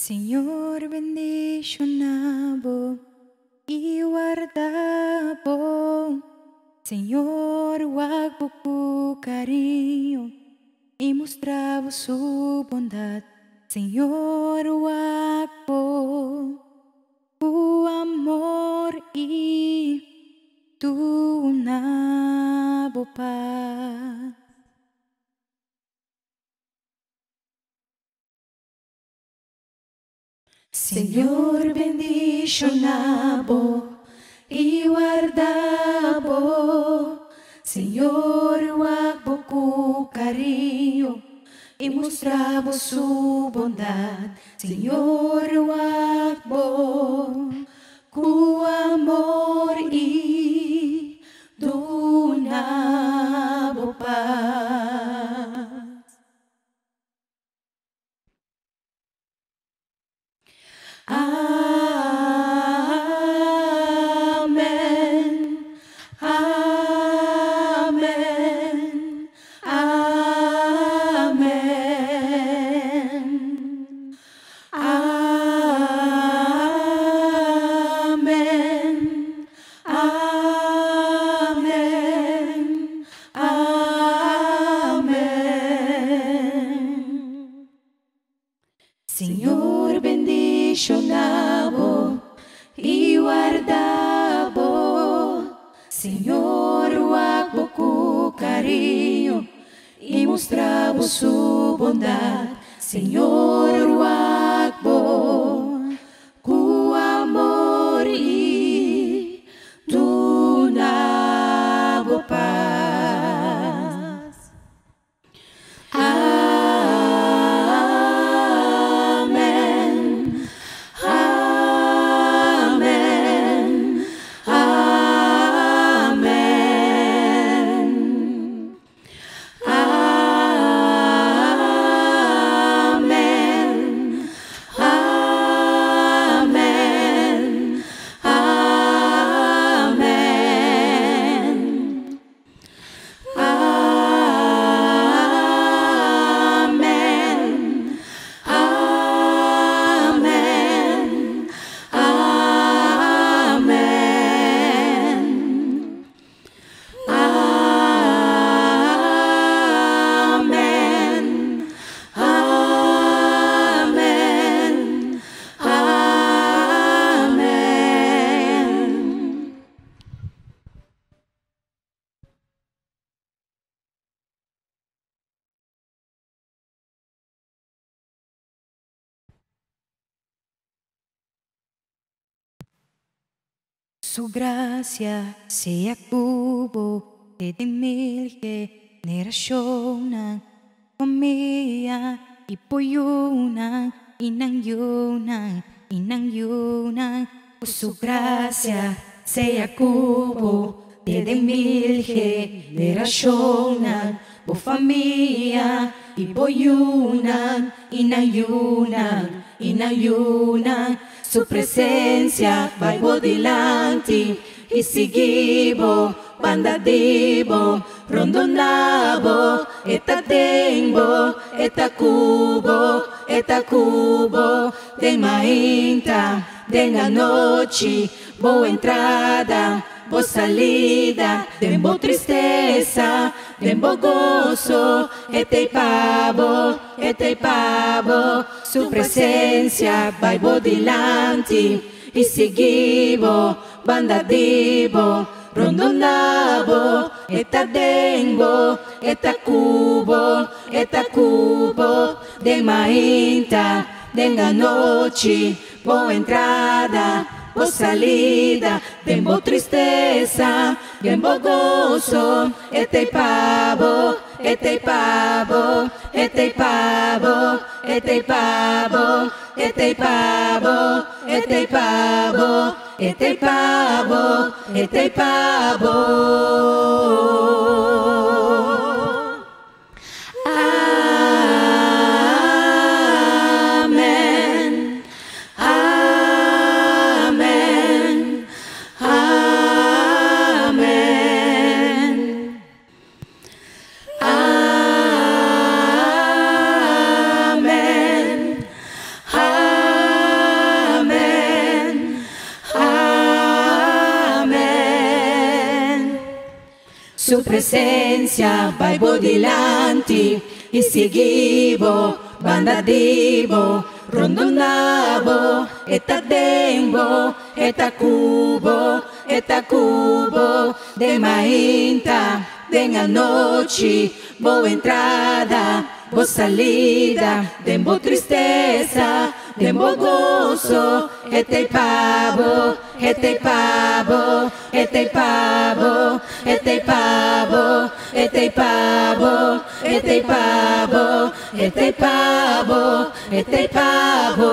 Señor, bendicionabo y guardabo. Señor, wag po po carinho y mostrabo su bondad. Señor, wag po tu amor y tu nabo paz. Señor, bendicionabo y guardabo. Señor, wag po ku carinho y mostrabo su bondad. Señor, wag po ku amor y tu nabo paz. Amen, amen, amen, amen, amen, amen. Señor, bendicionabo y guardabo. Señor, wag po ku carinho y mostrabo su bondad. Señor, wag po ku amor y tu nabo paz. Su gracia sea cubo desde mil generaciones, familia y poyuna, inang yuna. Por su gracia sea cubo desde mil generaciones, por familia y poyuna, inang yuna. Su presencia va delante y seguibo, bandadibo, rondonabo, eta tembo, eta cubo, de mainta, de la noche, boa entrada, boa salida, dembo tristeza, dembo gozo, etei pavo, su presencia va delante y seguibo, bandadibo, rondonabo, eta dembo, eta cubo, de mainta, de la noche, boa entrada, boa salida, dembo tristeza, dembo gozo, etei pavo, etei pavo, etei pavo, etei pavo, etei pavo, etei pavo, etei pavo, etei pavo. Amen, amen, amen, amen, amen. Su presencia va delante y seguivo, bandadivo, rondonavo, eta dembo, eta cubo, de mainta, den a noche, boa entrada, boa salida, dembo tristeza, dembo gozo, este pavo, este pavo, este pavo, este pavo, este pavo, este pavo, este pavo, este pavo.